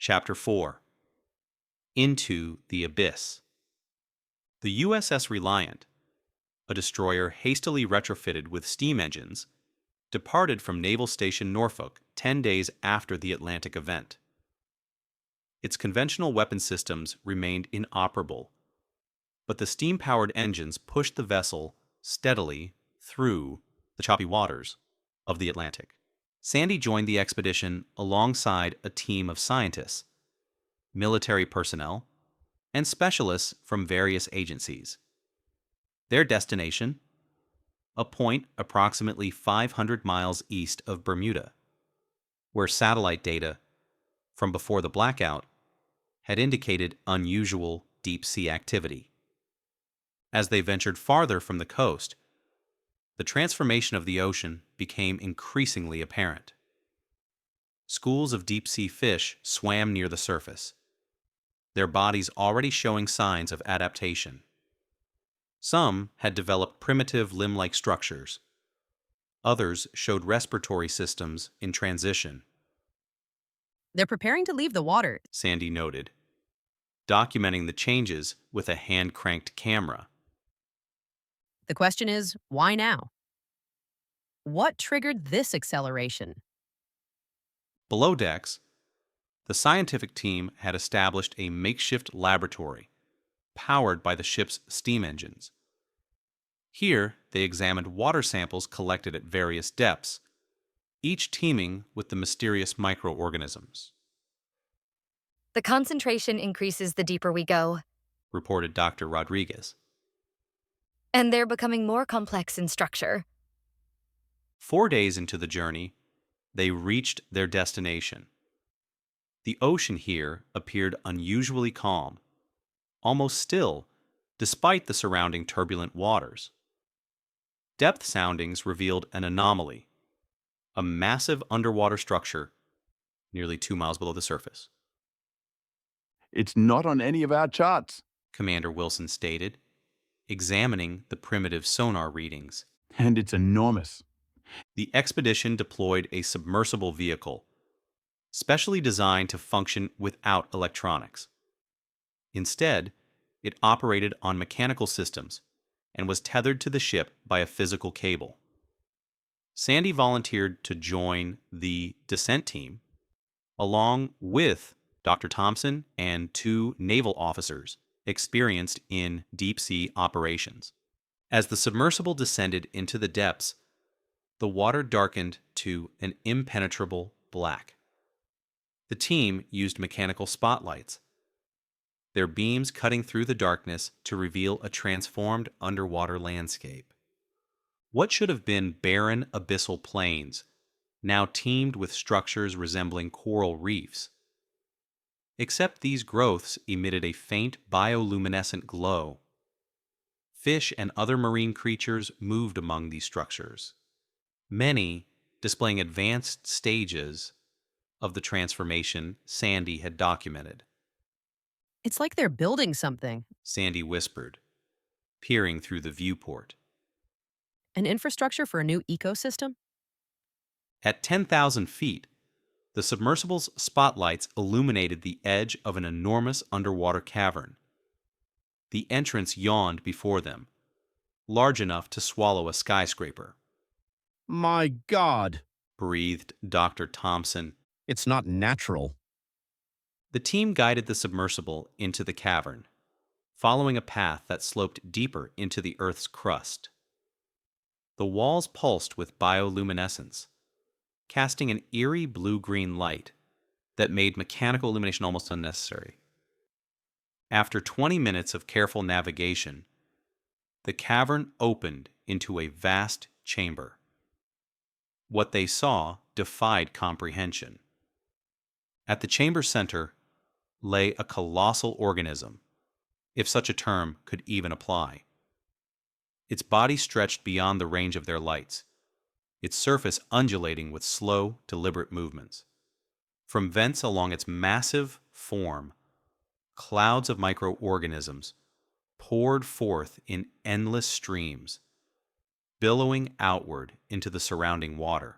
Chapter 4. Into the Abyss. The USS Reliant, a destroyer hastily retrofitted with steam engines, departed from Naval Station Norfolk 10 days after the Atlantic event. Its conventional weapon systems remained inoperable, but the steam-powered engines pushed the vessel steadily through the choppy waters of the Atlantic. Sandy joined the expedition alongside a team of scientists, military personnel, and specialists from various agencies. Their destination? A point approximately 500 miles east of Bermuda, where satellite data from before the blackout had indicated unusual deep-sea activity. As they ventured farther from the coast, the transformation of the ocean became increasingly apparent. Schools of deep-sea fish swam near the surface, their bodies already showing signs of adaptation. Some had developed primitive limb-like structures. Others showed respiratory systems in transition, They're preparing to leave the water. Sandy noted, documenting the changes with a hand-cranked camera. The question is, why now? What triggered this acceleration? Below decks, the scientific team had established a makeshift laboratory powered by the ship's steam engines. Here, they examined water samples collected at various depths, each teeming with the mysterious microorganisms, The concentration increases the deeper we go, reported Dr. Rodriguez. and they're becoming more complex in structure. 4 days into the journey, they reached their destination. The ocean here appeared unusually calm, almost still, despite the surrounding turbulent waters. Depth soundings revealed an anomaly, a massive underwater structure nearly 2 miles below the surface. It's not on any of our charts, Commander Wilson stated, examining the primitive sonar readings. and it's enormous. The expedition deployed a submersible vehicle, specially designed to function without electronics. Instead, it operated on mechanical systems and was tethered to the ship by a physical cable. Sandy volunteered to join the descent team, along with Dr. Thompson and 2 naval officers experienced in deep-sea operations. As the submersible descended into the depths, the water darkened to an impenetrable black. The team used mechanical spotlights, their beams cutting through the darkness to reveal a transformed underwater landscape. What should have been barren abyssal plains now teemed with structures resembling coral reefs. Except these growths emitted a faint bioluminescent glow. Fish and other marine creatures moved among these structures, many displaying advanced stages of the transformation Sandy had documented. It's like they're building something. Sandy whispered, peering through the viewport. An infrastructure for a new ecosystem? At 10,000 feet, the submersible's spotlights illuminated the edge of an enormous underwater cavern. The entrance yawned before them, large enough to swallow a skyscraper. My God, Breathed Dr. Thompson. it's not natural. The team guided the submersible into the cavern, following a path that sloped deeper into the Earth's crust. The walls pulsed with bioluminescence, casting an eerie blue-green light that made mechanical illumination almost unnecessary. After 20 minutes of careful navigation, the cavern opened into a vast chamber. What they saw defied comprehension. At the chamber's center lay a colossal organism, if such a term could even apply. Its body stretched beyond the range of their lights, its surface undulating with slow, deliberate movements. From vents along its massive form, clouds of microorganisms poured forth in endless streams, billowing outward into the surrounding water.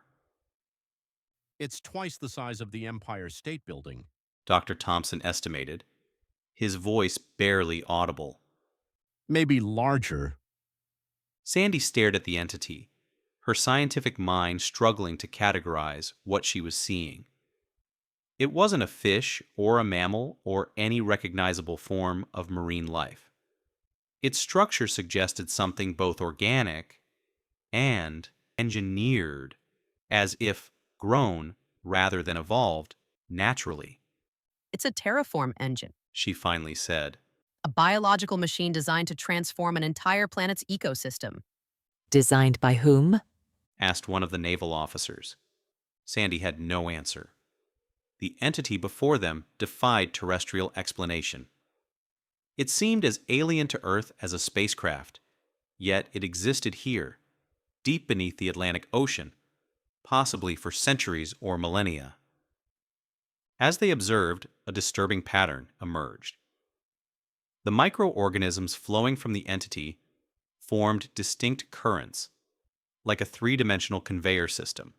It's twice the size of the Empire State Building. Dr. Thompson estimated, his voice barely audible. Maybe larger. Sandy stared at the entity, her scientific mind struggling to categorize what she was seeing. It wasn't a fish or a mammal or any recognizable form of marine life. Its structure suggested something both organic and engineered, as if grown rather than evolved naturally, It's a terraform engine, she finally said. a biological machine designed to transform an entire planet's ecosystem. Designed by whom? Asked one of the naval officers. Sandy had no answer. The entity before them defied terrestrial explanation. It seemed as alien to Earth as a spacecraft, yet it existed here, deep beneath the Atlantic Ocean, possibly for centuries or millennia. As they observed, a disturbing pattern emerged. The microorganisms flowing from the entity formed distinct currents, like a three-dimensional conveyor system.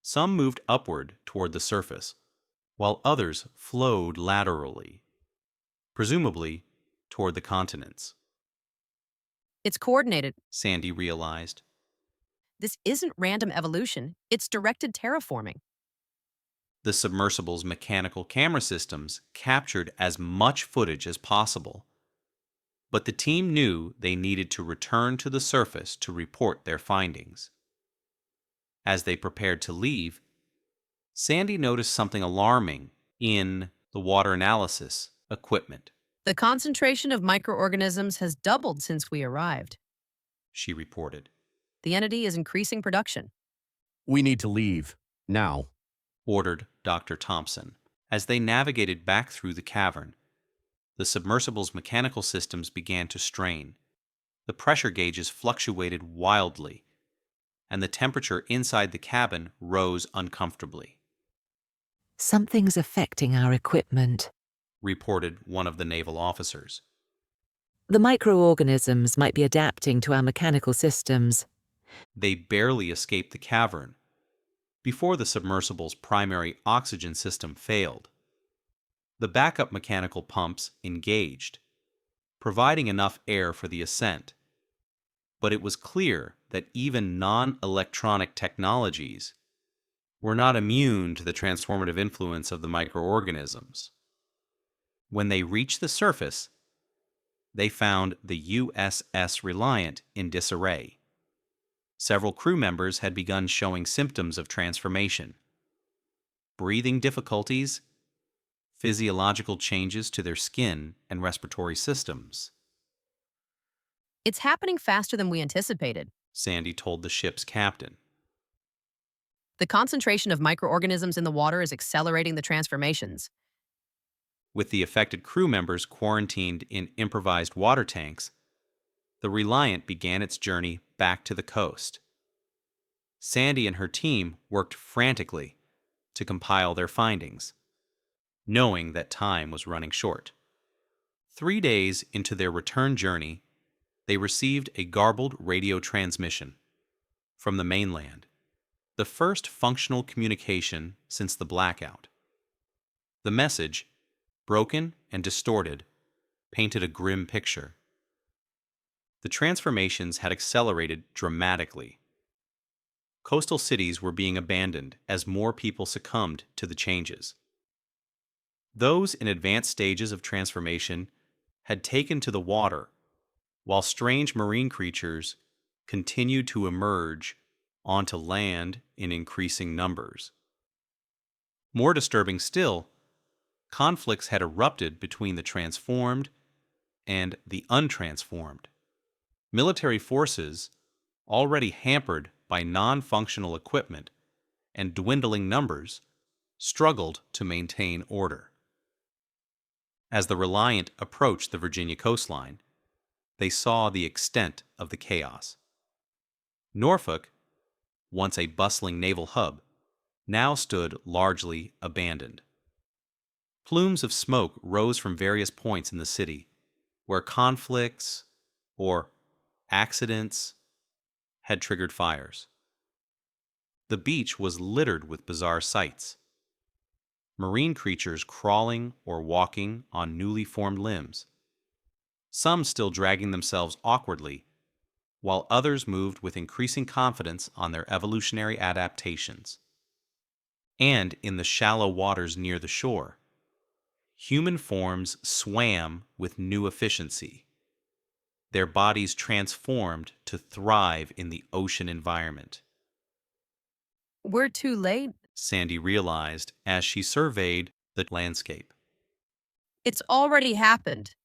Some moved upward toward the surface, while others flowed laterally, presumably toward the continents. It's coordinated. Sandy realized. This isn't random evolution, it's directed terraforming. The submersible's mechanical camera systems captured as much footage as possible, but the team knew they needed to return to the surface to report their findings. As they prepared to leave, Sandy noticed something alarming in the water analysis equipment, The concentration of microorganisms has doubled since we arrived. she reported. The entity is increasing production. We need to leave. Now. Ordered Dr. Thompson. As they navigated back through the cavern, the submersible's mechanical systems began to strain. The pressure gauges fluctuated wildly, and the temperature inside the cabin rose uncomfortably, Something's affecting our equipment. reported one of the naval officers. The microorganisms might be adapting to our mechanical systems. They barely escaped the cavern before the submersible's primary oxygen system failed. The backup mechanical pumps engaged, providing enough air for the ascent. But it was clear that even non-electronic technologies were not immune to the transformative influence of the microorganisms. When they reached the surface, they found the USS Reliant in disarray. Several crew members had begun showing symptoms of transformation: breathing difficulties, physiological changes to their skin and respiratory systems. It's happening faster than we anticipated. Sandy told the ship's captain. The concentration of microorganisms in the water is accelerating the transformations. With the affected crew members quarantined in improvised water tanks, the Reliant began its journey back to the coast. Sandy and her team worked frantically to compile their findings, knowing that time was running short. 3 days into their return journey, they received a garbled radio transmission from the mainland, the first functional communication since the Blackout. The message, broken and distorted, painted a grim picture. The transformations had accelerated dramatically. Coastal cities were being abandoned as more people succumbed to the changes. Those in advanced stages of transformation had taken to the water, while strange marine creatures continued to emerge onto land in increasing numbers. More disturbing still, conflicts had erupted between the transformed and the untransformed. Military forces, already hampered by non-functional equipment and dwindling numbers, struggled to maintain order. As the Reliant approached the Virginia coastline, they saw the extent of the chaos. Norfolk, once a bustling naval hub, now stood largely abandoned. Plumes of smoke rose from various points in the city, where conflicts or accidents had triggered fires. The beach was littered with bizarre sights: marine creatures crawling or walking on newly formed limbs, some still dragging themselves awkwardly, while others moved with increasing confidence on their evolutionary adaptations. And in the shallow waters near the shore, human forms swam with new efficiency, their bodies transformed to thrive in the ocean environment. We're too late. Sandy realized as she surveyed the landscape. It's already happened.